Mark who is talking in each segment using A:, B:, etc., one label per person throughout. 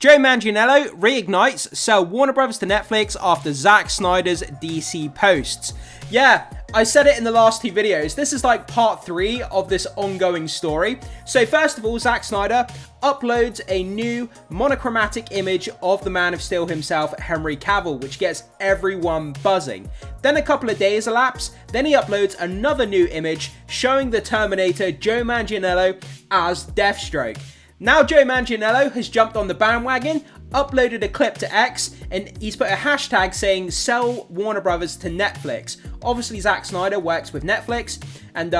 A: Joe Manganiello reignites sell Warner Bros. To Netflix after Zack Snyder's DC posts. Yeah, I said it in the last two videos. This is like part 3 of this ongoing story. So first of all, Zack Snyder uploads a new monochromatic image of the Man of Steel himself, Henry Cavill, which gets everyone buzzing. Then a couple of days elapse, then he uploads another new image showing the Terminator Joe Manganiello as Deathstroke. Now Joe Manganiello has jumped on the bandwagon, uploaded a clip to X, and he's put a hashtag saying sell Warner Bros. To Netflix. Obviously Zack Snyder works with Netflix, and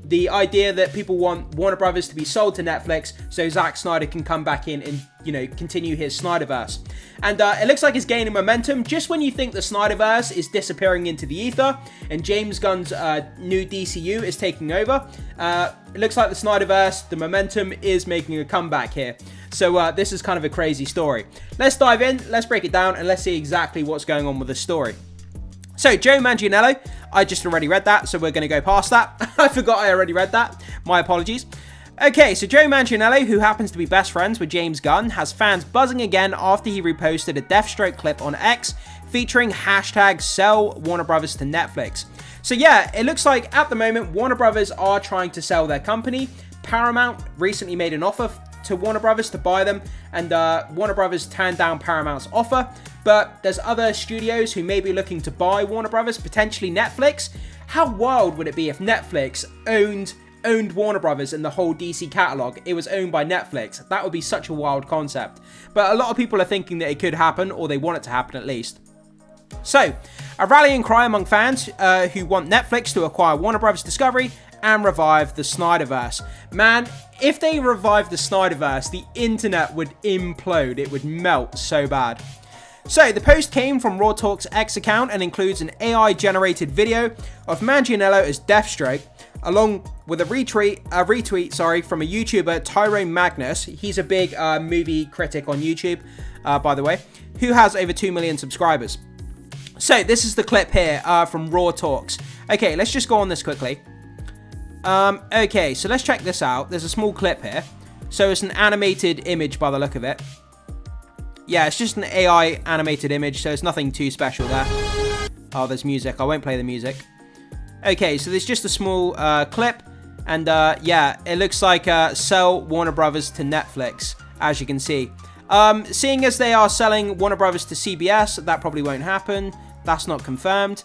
A: the idea that people want Warner Bros. To be sold to Netflix so Zack Snyder can come back in and, continue his Snyderverse. And it looks like it's gaining momentum just when you think the Snyderverse is disappearing into the ether and James Gunn's new DCU is taking over. It looks like the Snyderverse, the momentum is making a comeback here. So this is kind of a crazy story. Let's dive in, let's break it down, and let's see exactly what's going on with the story. So, Joe Manganiello, I just already read that, so we're going to go past that. I forgot I already read that. My apologies. Okay, so Joe Manganiello, who happens to be best friends with James Gunn, has fans buzzing again after he reposted a Deathstroke clip on X featuring hashtag sell Warner Bros. To Netflix. So yeah, it looks like at the moment Warner Bros. Are trying to sell their company. Paramount recently made an offer to Warner Bros. To buy them, and Warner Bros. Turned down Paramount's offer. But there's other studios who may be looking to buy Warner Bros., potentially Netflix. How wild would it be if Netflix owned Warner Bros. And the whole DC catalog? It was owned by Netflix. That would be such a wild concept. But a lot of people are thinking that it could happen, or they want it to happen at least. So, a rallying cry among fans who want Netflix to acquire Warner Bros. Discovery and revive the Snyderverse. Man, if they revive the Snyderverse, the internet would implode. It would melt so bad. So, the post came from Raw Talk's X account and includes an AI-generated video of Manganiello as Deathstroke, along with a retweet from a YouTuber, Tyrone Magnus. He's a big movie critic on YouTube, by the way, who has over 2 million subscribers. So, this is the clip here from Raw Talks. Okay, let's just go on this quickly. Okay, so let's check this out. There's a small clip here. So, it's an animated image by the look of it. Yeah, it's just an AI animated image, so it's nothing too special there. Oh, there's music. I won't play the music. Okay, so there's just a small clip, and yeah, it looks like sell Warner Bros. To Netflix, as you can see. Seeing as they are selling Warner Bros. To CBS, that probably won't happen. That's not confirmed.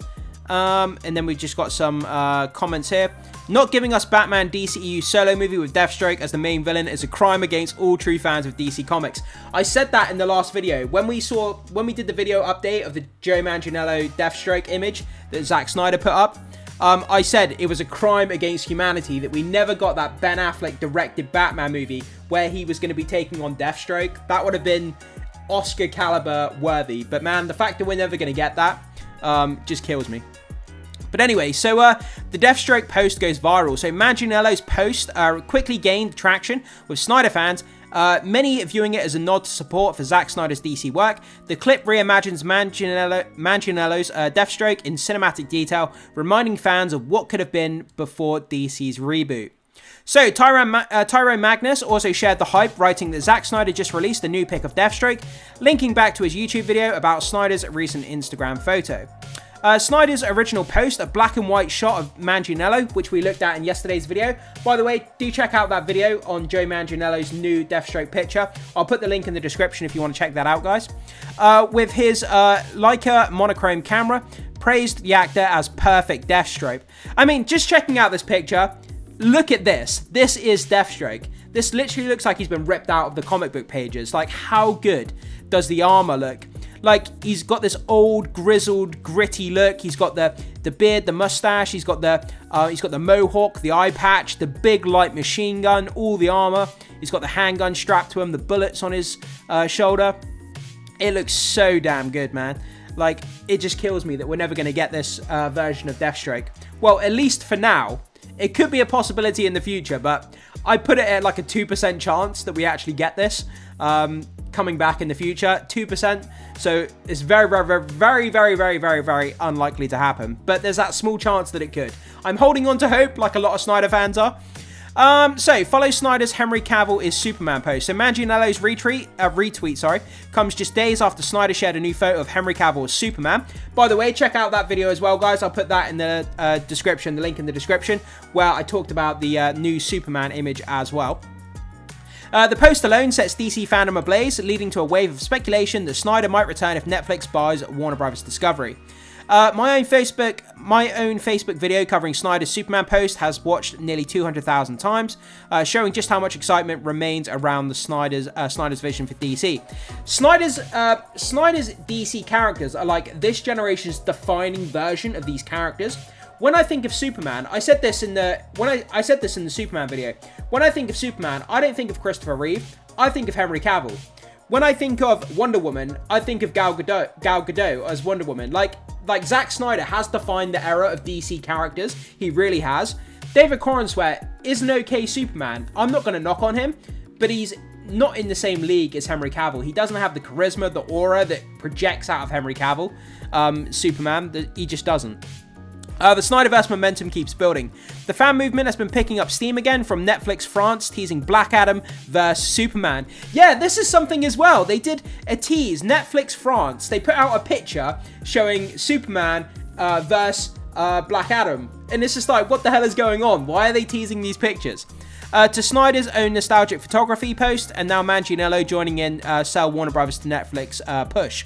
A: And then we've just got some comments here. Not giving us Batman DCEU solo movie with Deathstroke as the main villain is a crime against all true fans of DC Comics. I said that in the last video. When we did the video update of the Joe Manganiello Deathstroke image that Zack Snyder put up, I said it was a crime against humanity that we never got that Ben Affleck directed Batman movie where he was going to be taking on Deathstroke. That would have been Oscar caliber worthy. But man, the fact that we're never going to get that just kills me. But anyway, so the Deathstroke post goes viral. So Manganiello's post quickly gained traction with Snyder fans, many viewing it as a nod to support for Zack Snyder's DC work. The clip reimagines Manganiello's Deathstroke in cinematic detail, reminding fans of what could have been before DC's reboot. So, Tyrone Magnus also shared the hype, writing that Zack Snyder just released a new pic of Deathstroke, linking back to his YouTube video about Snyder's recent Instagram photo. Snyder's original post, a black and white shot of Manganiello, which we looked at in yesterday's video. By the way, do check out that video on Joe Manganiello's new Deathstroke picture. I'll put the link in the description if you want to check that out, guys. With his Leica monochrome camera, praised the actor as perfect Deathstroke. I mean, just checking out this picture, look at this. This is Deathstroke. This literally looks like he's been ripped out of the comic book pages. Like, how good does the armor look? Like, he's got this old, grizzled, gritty look. He's got the beard, the mustache. He's got the mohawk, the eye patch, the big light machine gun, all the armor. He's got the handgun strapped to him, the bullets on his shoulder. It looks so damn good, man. Like, it just kills me that we're never going to get this version of Deathstroke. Well, at least for now. It could be a possibility in the future, but I put it at like a 2% chance that we actually get this coming back in the future. 2%. So it's very, very, very, very, very, very, very, very unlikely to happen. But there's that small chance that it could. I'm holding on to hope, like a lot of Snyder fans are. So follow Snyder's Henry Cavill is Superman post. So Manganiello's retweet comes just days after Snyder shared a new photo of Henry Cavill as Superman. By the way, check out that video as well, guys. I'll put that in the description, the link in the description, where I talked about the new Superman image as well. The post alone sets DC fandom ablaze, leading to a wave of speculation that Snyder might return if Netflix buys Warner Bros. Discovery. My own Facebook video covering Snyder's Superman post has watched nearly 200,000 times, showing just how much excitement remains around the Snyder's vision for DC. Snyder's DC characters are like this generation's defining version of these characters. When I think of Superman, I said this in the Superman video. When I think of Superman, I don't think of Christopher Reeve. I think of Henry Cavill. When I think of Wonder Woman, I think of Gal Gadot as Wonder Woman. Like Zack Snyder has defined the era of DC characters. He really has. David Corenswet is an okay Superman. I'm not going to knock on him, but he's not in the same league as Henry Cavill. He doesn't have the charisma, the aura that projects out of Henry Cavill, Superman. He just doesn't. The Snyderverse momentum keeps building. The fan movement has been picking up steam again, from Netflix France teasing Black Adam vs Superman. Yeah, this is something as well. They did a tease, Netflix France. They put out a picture showing Superman versus Black Adam. And it's just like, what the hell is going on? Why are they teasing these pictures? To Snyder's own nostalgic photography post, and now Manganiello joining in sell Warner Bros. To Netflix push.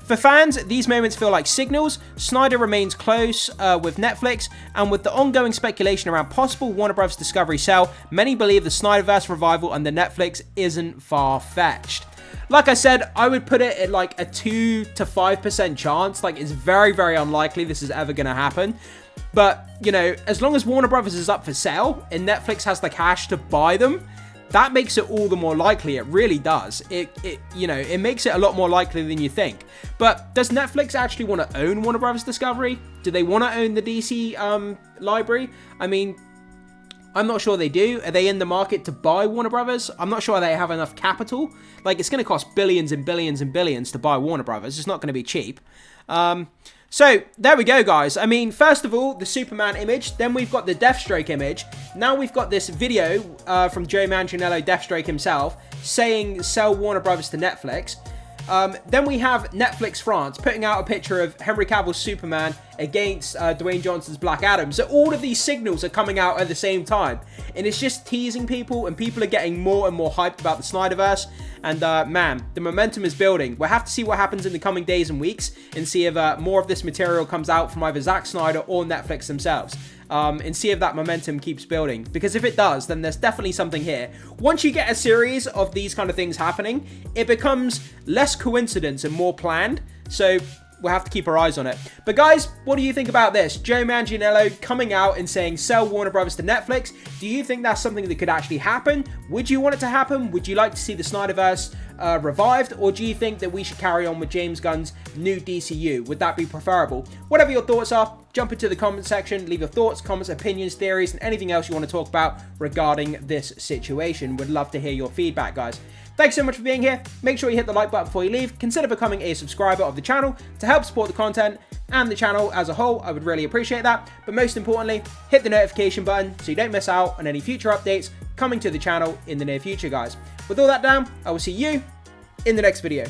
A: For fans, these moments feel like signals. Snyder remains close with Netflix, and with the ongoing speculation around possible Warner Bros. Discovery sale, many believe the Snyderverse revival under Netflix isn't far-fetched. Like I said, I would put it at like a 2 to 5% chance. Like, it's very, very unlikely this is ever going to happen. But, you know, as long as Warner Bros. Is up for sale and Netflix has the cash to buy them, that makes it all the more likely. It really does. It makes it a lot more likely than you think. But does Netflix actually want to own Warner Bros. Discovery? Do they want to own the DC library? I mean, I'm not sure they do. Are they in the market to buy Warner Bros.? I'm not sure they have enough capital. Like, it's going to cost billions and billions and billions to buy Warner Bros. It's not going to be cheap. So, there we go, guys. I mean, first of all, the Superman image. Then we've got the Deathstroke image. Now we've got this video from Joe Manganiello, Deathstroke himself, saying sell Warner Bros. To Netflix. Then we have Netflix France putting out a picture of Henry Cavill's Superman against Dwayne Johnson's Black Adam. So all of these signals are coming out at the same time. And it's just teasing people, and people are getting more and more hyped about the Snyderverse. And man, the momentum is building. We'll have to see what happens in the coming days and weeks, and see if more of this material comes out from either Zack Snyder or Netflix themselves. And see if that momentum keeps building. Because if it does, then there's definitely something here. Once you get a series of these kind of things happening, it becomes less coincidence and more planned. So we'll have to keep our eyes on it. But guys, what do you think about this? Joe Manganiello coming out and saying sell Warner Bros. To Netflix. Do you think that's something that could actually happen? Would you want it to happen? Would you like to see the Snyderverse revived? Or do you think that we should carry on with James Gunn's new DCU? Would that be preferable? Whatever your thoughts are, jump into the comment section, leave your thoughts, comments, opinions, theories, and anything else you want to talk about regarding this situation. Would love to hear your feedback, guys. Thanks so much for being here. Make sure you hit the like button before you leave. Consider becoming a subscriber of the channel to help support the content and the channel as a whole. I would really appreciate that. But most importantly, hit the notification button so you don't miss out on any future updates coming to the channel in the near future, guys. With all that down, I will see you in the next video.